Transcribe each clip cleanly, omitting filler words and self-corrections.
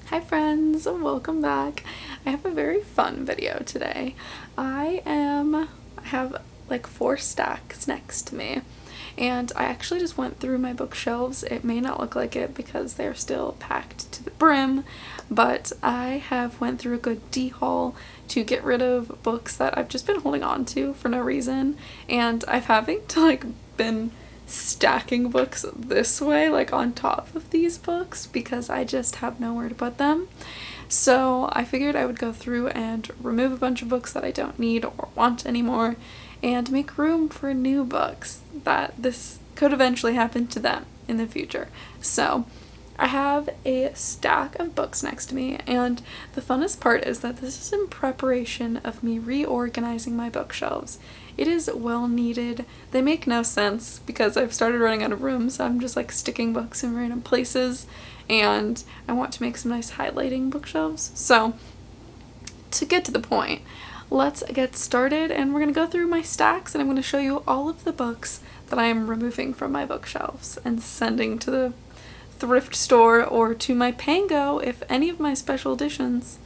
Hi friends, welcome back. I have a very fun video today. I have like 4 stacks next to me, and I actually just went through my bookshelves. It may not look like it because they're still packed to the brim, but I have went through a good de-haul to get rid of books that I've just been holding on to for no reason, and I've having to been stacking books this way, like on top of these books, because I just have nowhere to put them. So I figured I would go through and remove a bunch of books that I don't need or want anymore and make room for new books that this could eventually happen to them in the future. So I have a stack of books next to me, and the funnest part is that this is in preparation of me reorganizing my bookshelves. It is well needed. They make no sense because I've started running out of room, so I'm just sticking books in random places, and I want to make some nice highlighting bookshelves. So to get to the point, let's get started, and we're going to go through my stacks, and I'm going to show you all of the books that I am removing from my bookshelves and sending to the thrift store or to my Pango if any of my special editions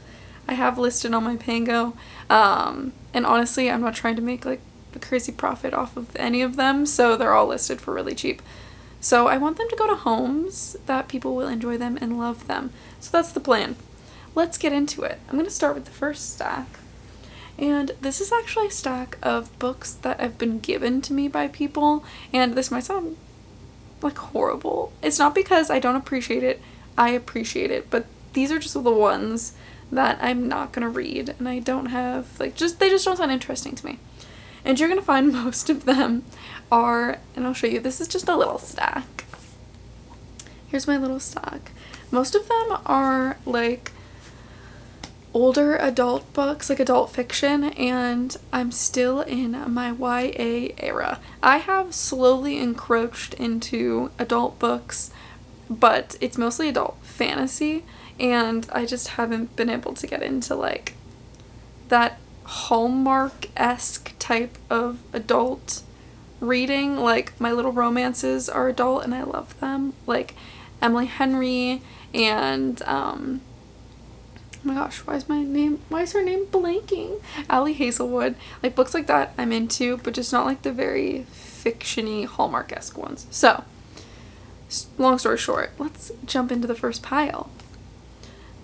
I have listed on my Pango. And honestly, I'm not trying to make a crazy profit off of any of them, so they're all listed for really cheap. So I want them to go to homes that people will enjoy them and love them. So that's the plan. Let's get into it. I'm going to start with the first stack. And this is actually a stack of books that have been given to me by people, and this might sound horrible. It's not because I don't appreciate it. I appreciate it, but these are just the ones that I'm not gonna read, and I don't have they just don't sound interesting to me. And you're gonna find most of them are, and I'll show you, this is just a little stack. Here's my little stack. Most of them are older adult books, adult fiction, and I'm still in my YA era. I have slowly encroached into adult books, but it's mostly adult fantasy, and I just haven't been able to get into that Hallmark-esque type of adult reading. My Little Romances are adult and I love them, Emily Henry and oh my gosh, why is her name blanking? Allie Hazelwood. Books like that I'm into, but just not the very fiction-y Hallmark-esque ones. So, long story short, let's jump into the first pile.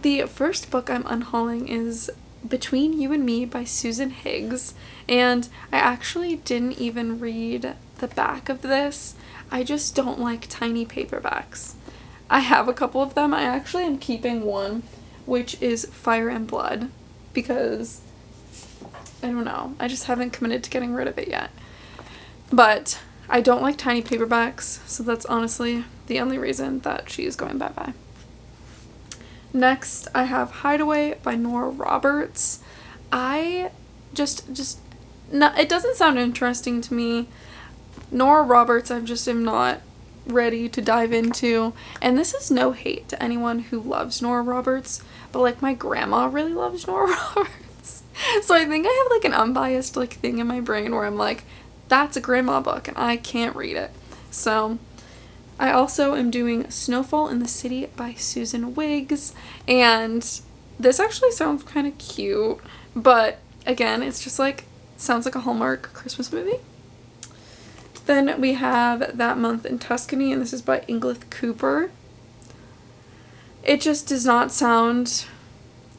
The first book I'm unhauling is Between You and Me by Susan Higgs, and I actually didn't even read the back of this. I just don't like tiny paperbacks. I have a couple of them. I actually am keeping one, which is Fire and Blood, because I don't know, I just haven't committed to getting rid of it yet. But I don't like tiny paperbacks, so that's honestly the only reason that she is going bye-bye. Next, I have Hideaway by Nora Roberts. I just no, it doesn't sound interesting to me. Nora Roberts, I just am not ready to dive into, and this is no hate to anyone who loves Nora Roberts, but my grandma really loves Nora Roberts, so I think I have an unbiased thing in my brain where I'm that's a grandma book and I can't read it. So I also am doing Snowfall in the City by Susan Wiggs, and this actually sounds kind of cute, but again, it's just sounds like a Hallmark Christmas movie. Then we have That Month in Tuscany, and this is by Ingrid Cooper. It just does not sound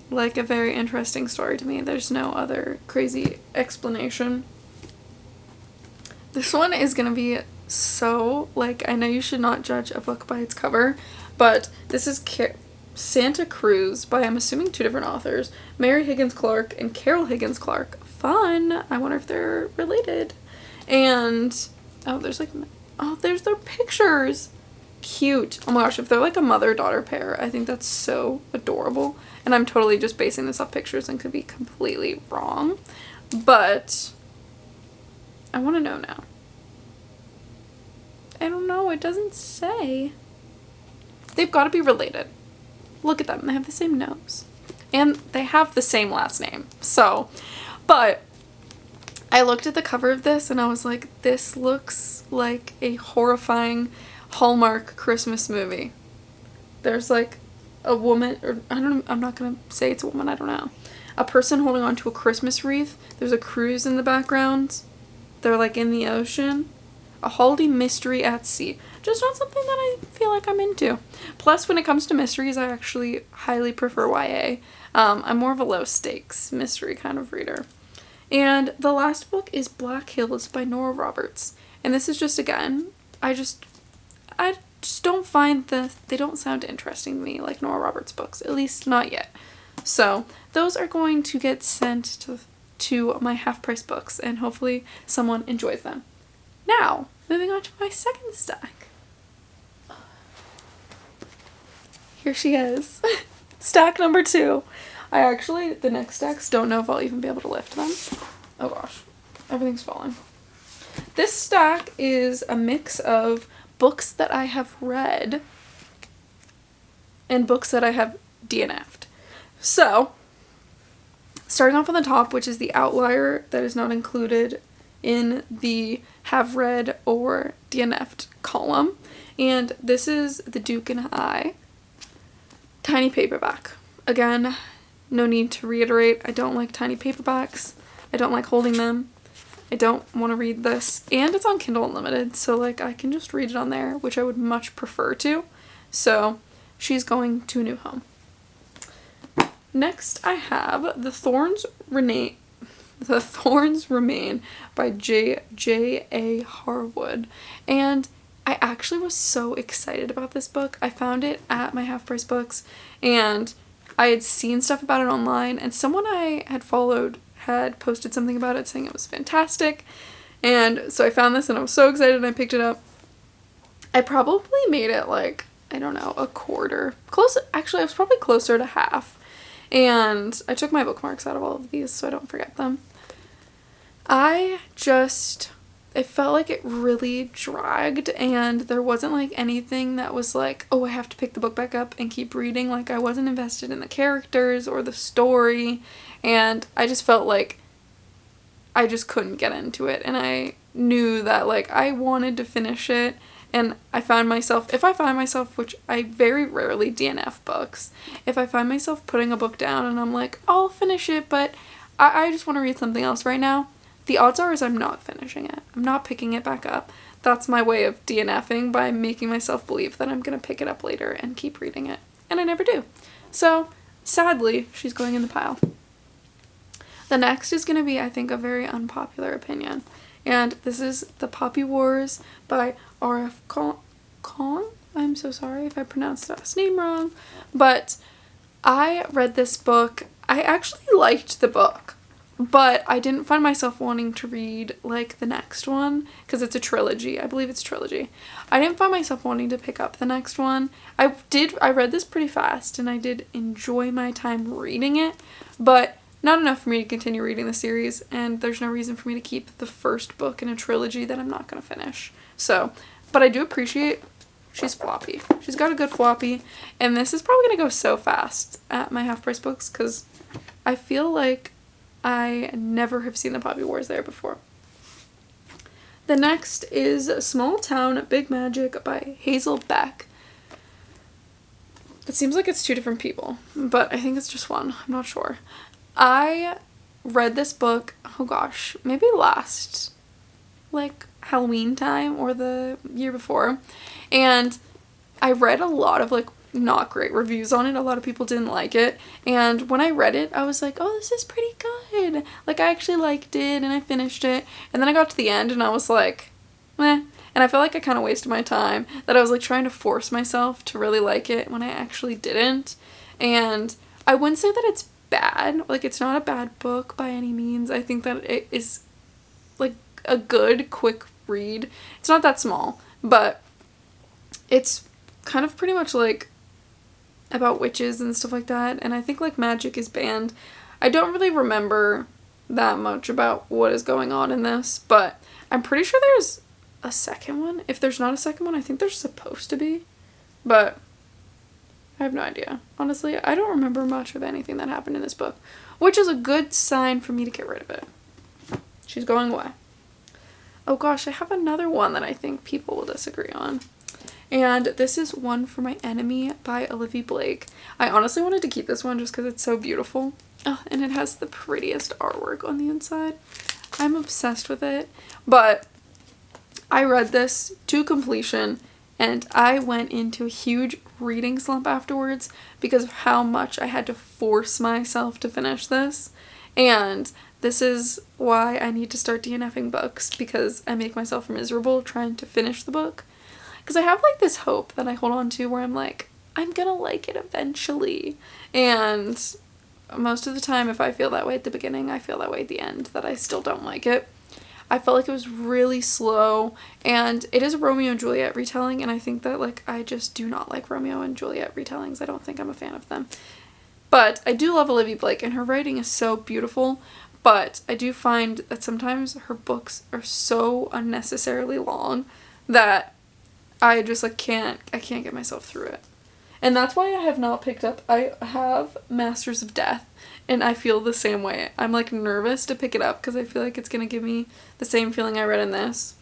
like a very interesting story to me. There's no other crazy explanation. This one is gonna be so, I know you should not judge a book by its cover, but this is Santa Cruz by, I'm assuming, 2 different authors, Mary Higgins Clark and Carol Higgins Clark. Fun! I wonder if they're related. And oh, there's there's their pictures. Cute. Oh my gosh, if they're a mother-daughter pair, I think that's so adorable. And I'm totally just basing this off pictures and could be completely wrong. But I want to know now. I don't know, it doesn't say. They've got to be related. Look at them, they have the same nose. And they have the same last name. So, but I looked at the cover of this and I was like, this looks like a horrifying Hallmark Christmas movie. There's a woman, or I'm not gonna say it's a woman, I don't know. A person holding on to a Christmas wreath. There's a cruise in the background. They're like in the ocean. A holiday mystery at sea. Just not something that I feel like I'm into. Plus, when it comes to mysteries, I actually highly prefer YA. I'm more of a low stakes mystery kind of reader. And the last book is Black Hills by Nora Roberts. And this is just, again, I just don't find they don't sound interesting to me like Nora Roberts books, at least not yet. So those are going to get sent to my Half Price books, and hopefully someone enjoys them. Now, moving on to my second stack. Here she is. Stack number 2. The next stacks, don't know if I'll even be able to lift them. Oh gosh, everything's falling. This stack is a mix of books that I have read and books that I have DNF'd. So, starting off on the top, which is the outlier that is not included in the have read or DNF'd column. And this is The Duke and I, tiny paperback. Again, no need to reiterate, I don't like tiny paperbacks. I don't like holding them. I don't want to read this. And it's on Kindle Unlimited, so like I can just read it on there, which I would much prefer to. So she's going to a new home. Next I have The Thorns Remain by J.A. Harwood. And I actually was so excited about this book. I found it at my Half Price books, and I had seen stuff about it online, and someone I had followed had posted something about it saying it was fantastic. And so I found this and I was so excited and I picked it up. I probably made it like, I don't know, a quarter. Actually, I was probably closer to half. And I took my bookmarks out of all of these so I don't forget them. It felt like it really dragged, and there wasn't like anything that was like, oh, I have to pick the book back up and keep reading. Like, I wasn't invested in the characters or the story, and I just felt like I just couldn't get into it, and I knew that like I wanted to finish it. And if I find myself, which I very rarely DNF books, if I find myself putting a book down and I'm like, I'll finish it, but I just want to read something else right now, the odds are I'm not finishing it. I'm not picking it back up. That's my way of DNFing, by making myself believe that I'm going to pick it up later and keep reading it. And I never do. So, sadly, she's going in the pile. The next is going to be, I think, a very unpopular opinion. And this is The Poppy Wars by R.F. Kong. I'm so sorry if I pronounced that last name wrong. But I read this book. I actually liked the book, but I didn't find myself wanting to read like the next one, because it's a trilogy. I believe it's a trilogy. I didn't find myself wanting to pick up the next one. I read this pretty fast and I did enjoy my time reading it, but not enough for me to continue reading the series, and there's no reason for me to keep the first book in a trilogy that I'm not going to finish. So, but I do appreciate she's floppy. She's got a good floppy, and this is probably going to go so fast at my Half Price books because I feel like I never have seen the Poppy Wars there before. The next is Small Town Big Magic by Hazel Beck. It seems like it's 2 different people, but I think it's just one. I'm not sure. I read this book, oh gosh, maybe last, like, Halloween time or the year before, and I read a lot of, like, not great reviews on it. A lot of people didn't like it, and when I read it, I was like, oh, this is pretty good. Like, I actually liked it, and I finished it, and then I got to the end, and I was like, meh. And I felt like I kind of wasted my time, that I was, like, trying to force myself to really like it when I actually didn't. And I wouldn't say that it's bad. Like, it's not a bad book by any means. I think that it is, like, a good, quick read. It's not that small, but it's kind of pretty much, like, about witches and stuff like that, and I think, like, magic is banned. I don't really remember that much about what is going on in this, but I'm pretty sure there's a second one. If there's not a second one, I think there's supposed to be, but I have no idea. Honestly, I don't remember much of anything that happened in this book, which is a good sign for me to get rid of it. She's going away. Oh gosh, I have another one that I think people will disagree on. And this is One for My Enemy by Olivia Blake. I honestly wanted to keep this one just because it's so beautiful. Oh, and it has the prettiest artwork on the inside. I'm obsessed with it. But I read this to completion and I went into a huge reading slump afterwards because of how much I had to force myself to finish this. And this is why I need to start DNFing books, because I make myself miserable trying to finish the book. Because I have like this hope that I hold on to where I'm like, I'm gonna like it eventually. And most of the time, if I feel that way at the beginning, I feel that way at the end, that I still don't like it. I felt like it was really slow, and it is a Romeo and Juliet retelling, and I think that like I just do not like Romeo and Juliet retellings. I don't think I'm a fan of them. But I do love Olivia Blake, and her writing is so beautiful, but I do find that sometimes her books are so unnecessarily long that I just like can't get myself through it. And that's why I have not picked up, I have Masters of Death, and I feel the same way. I'm like nervous to pick it up because I feel like it's gonna give me the same feeling I read in this.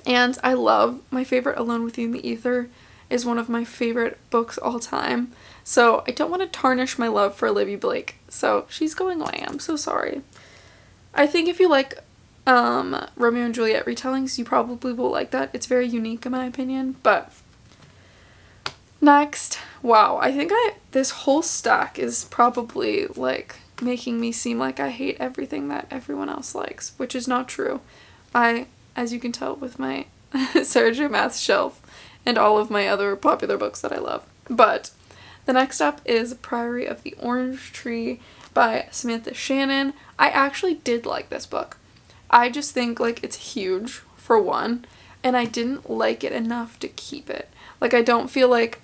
And I love, my favorite Alone with You in the Ether is one of my favorite books all time. So I don't want to tarnish my love for Olivia Blake. So she's going away. I'm so sorry. I think if you like Romeo and Juliet retellings, you probably will like that. It's very unique in my opinion. But next, wow, I think this whole stack is probably like making me seem like I hate everything that everyone else likes, which is not true. As you can tell with my Sarah J. Maas shelf and all of my other popular books that I love. But the next up is Priory of the Orange Tree by Samantha Shannon. I actually did like this book. I just think like it's huge for one, and I didn't like it enough to keep it. Like I don't feel like,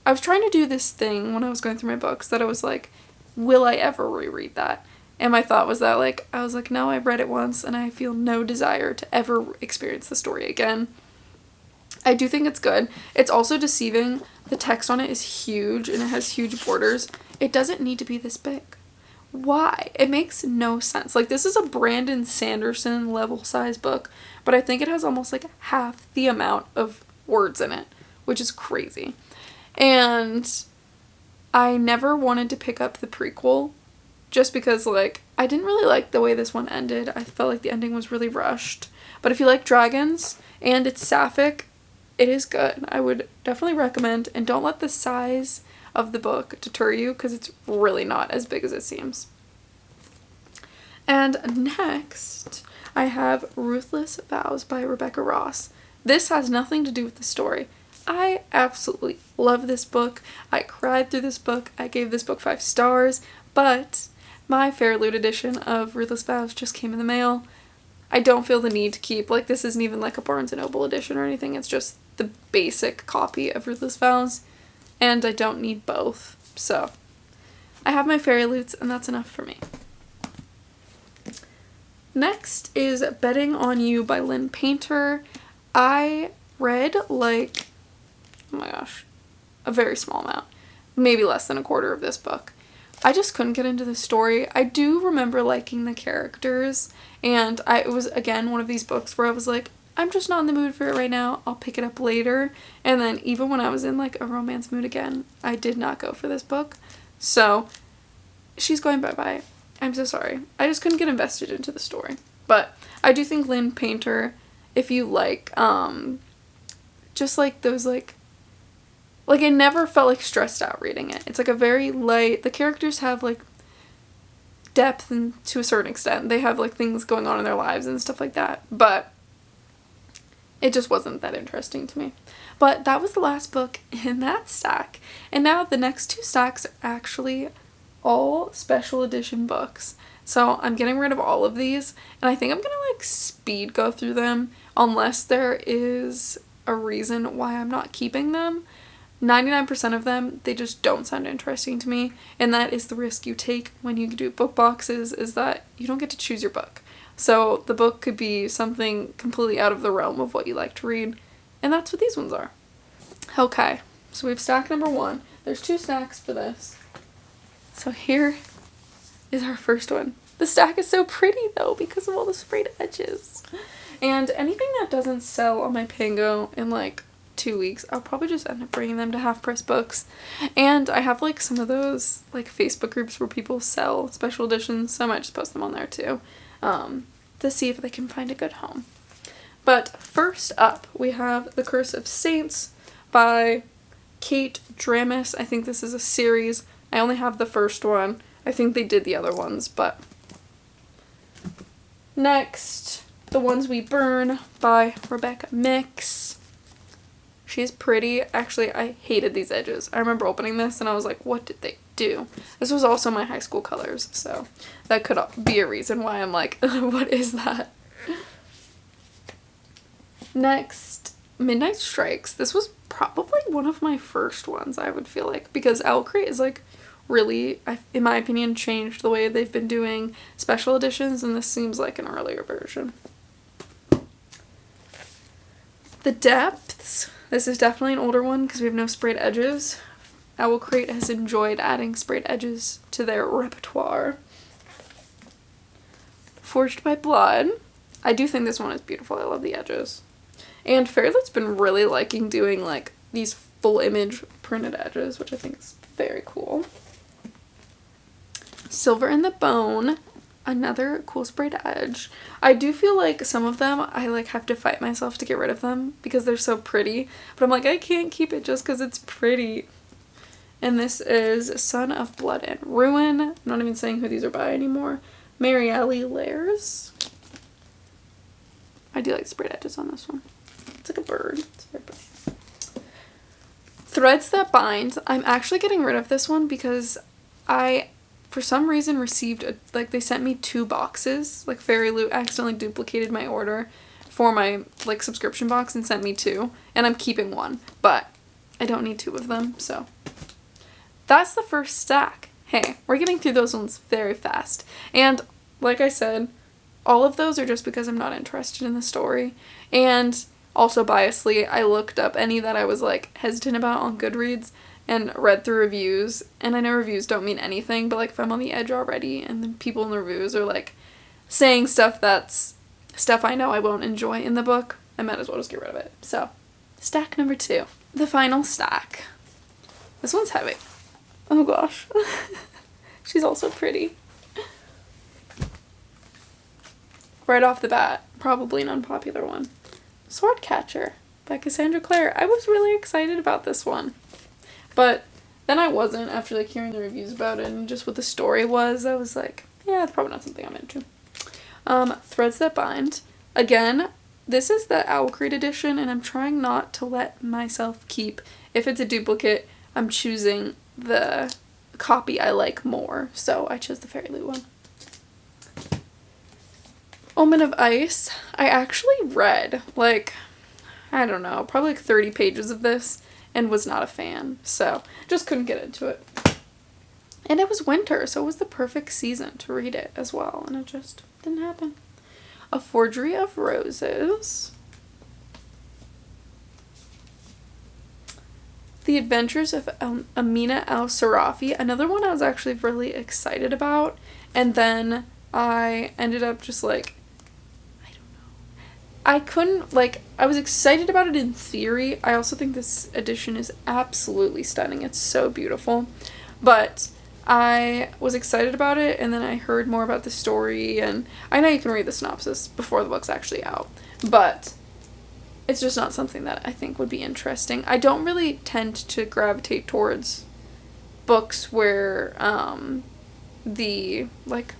I was trying to do this thing when I was going through my books that I was like, will I ever reread that? And my thought was that like, I was like, no, I've read it once and I feel no desire to ever experience the story again. I do think it's good. It's also deceiving. The text on it is huge and it has huge borders. It doesn't need to be this big. Why? It makes no sense. Like this is a Brandon Sanderson level size book, but I think it has almost like half the amount of words in it, which is crazy. And I never wanted to pick up the prequel just because like I didn't really like the way this one ended. I felt like the ending was really rushed. But if you like dragons and it's sapphic, it is good. I would definitely recommend, and don't let the size of the book deter you because it's really not as big as it seems. And next, I have Ruthless Vows by Rebecca Ross. This has nothing to do with the story. I absolutely love this book. I cried through this book. I gave this book 5 stars, but my Fair Loot edition of Ruthless Vows just came in the mail. I don't feel the need to keep, like this isn't even like a Barnes & Noble edition or anything, it's just the basic copy of Ruthless Vows, and I don't need both, so I have my Fairy Loots and that's enough for me. Next is Betting on You by Lynn Painter. I read like, oh my gosh, a very small amount, maybe less than a quarter of this book. I just couldn't get into the story. I do remember liking the characters, and it was again one of these books where I was like, I'm just not in the mood for it right now. I'll pick it up later. And then even when I was in like a romance mood again, I did not go for this book. So she's going bye-bye. I'm so sorry. I just couldn't get invested into the story. But I do think Lynn Painter, if you like, just like those like I never felt like stressed out reading it. It's like a very light, the characters have like depth and to a certain extent. They have like things going on in their lives and stuff like that. But it just wasn't that interesting to me. But that was the last book in that stack. And now the next 2 stacks are actually all special edition books. So I'm getting rid of all of these. And I think I'm gonna like speed go through them unless there is a reason why I'm not keeping them. 99% of them, they just don't sound interesting to me. And that is the risk you take when you do book boxes, is that you don't get to choose your book. So the book could be something completely out of the realm of what you like to read, and that's what these ones are. Okay, so we have stack number 1. There's 2 stacks for this. So here is our first one. The stack is so pretty though because of all the sprayed edges. And anything that doesn't sell on my Pango in like 2 weeks, I'll probably just end up bringing them to Half Price Books. And I have like some of those like Facebook groups where people sell special editions, so I might just post them on there too, to see if they can find a good home. But first up, we have The Curse of Saints by Kate Dramis. I think this is a series. I only have the first one. I think they did the other ones, but... Next, The Ones We Burn by Rebecca Mix. She's pretty. Actually, I hated these edges. I remember opening this and I was like, what did they do? This was also my high school colors, so that could be a reason why I'm like, what is that? Next, Midnight Strikes. This was probably one of my first ones, I would feel like, because Owlcrate is like really, in my opinion, changed the way they've been doing special editions, and this seems like an earlier version. The Depths. This is definitely an older one because we have no sprayed edges. Owlcrate has enjoyed adding sprayed edges to their repertoire. Forged by Blood. I do think this one is beautiful. I love the edges. And Fairylight's been really liking doing like these full image printed edges, which I think is very cool. Silver in the Bone, another cool sprayed edge. I do feel like some of them I like have to fight myself to get rid of them because they're so pretty, but I'm like, I can't keep it just because it's pretty. And this is Son of Blood and Ruin. I'm not even saying who these are by anymore. Mary Ellie Lairs. I do like sprayed edges on this one. It's like a bird. It's very pretty. Threads That Bind. I'm actually getting rid of this one because I, for some reason, received they sent me 2 boxes. Like Fairy Loot accidentally duplicated my order for my like subscription box and sent me 2, and I'm keeping 1, but I don't need 2 of them, so that's the first stack. Hey, we're getting through those ones very fast. And like I said, all of those are just because I'm not interested in the story. And also biasly, I looked up any that I was like hesitant about on Goodreads and read through reviews. And I know reviews don't mean anything, but like if I'm on the edge already and then people in the reviews are like saying stuff that's stuff I know I won't enjoy in the book, I might as well just get rid of it. So, stack number 2. The final stack. This one's heavy. Oh gosh. She's also pretty. Right off the bat, probably an unpopular one. Swordcatcher by Cassandra Clare. I was really excited about this one. But then I wasn't after like hearing the reviews about it and just what the story was. I was like, yeah, it's probably not something I'm into. Threads That Bind. Again, this is the Owlcrate edition and I'm trying not to let myself keep, if it's a duplicate, I'm choosing the copy I like more. So I chose the Fairy Loot one. Omen of Ice. I actually read, like, I don't know, probably like 30 pages of this and was not a fan. So, just couldn't get into it. And it was winter, so it was the perfect season to read it as well. And it just didn't happen. A Forgery of Roses. The Adventures of Amina al-Sarafi. Another one I was actually really excited about. And then I ended up just like, I couldn't, like, I was excited about it in theory. I also think this edition is absolutely stunning. It's so beautiful. But I was excited about it, and then I heard more about the story, and I know you can read the synopsis before the book's actually out, but it's just not something that I think would be interesting. I don't really tend to gravitate towards books where the, like,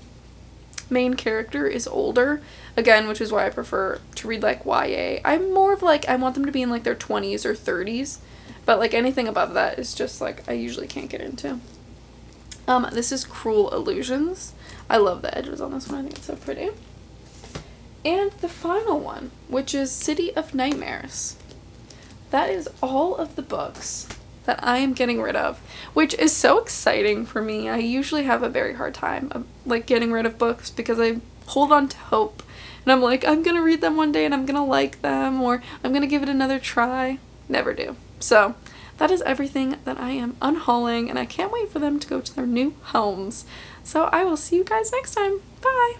main character is older, again, which is why I prefer to read like YA. I'm more of like, I want them to be in like their 20s or 30s, but like anything above that is just like I usually can't get into. This is Cruel Illusions. I love the edges on this one. I think it's so pretty. And the final one, which is City of Nightmares. That is all of the books that I am getting rid of, which is so exciting for me. I usually have a very hard time of, like, getting rid of books because I hold on to hope and I'm like, I'm gonna read them one day and I'm gonna like them, or I'm gonna give it another try. Never do. So that is everything that I am unhauling, and I can't wait for them to go to their new homes. So I will see you guys next time. Bye!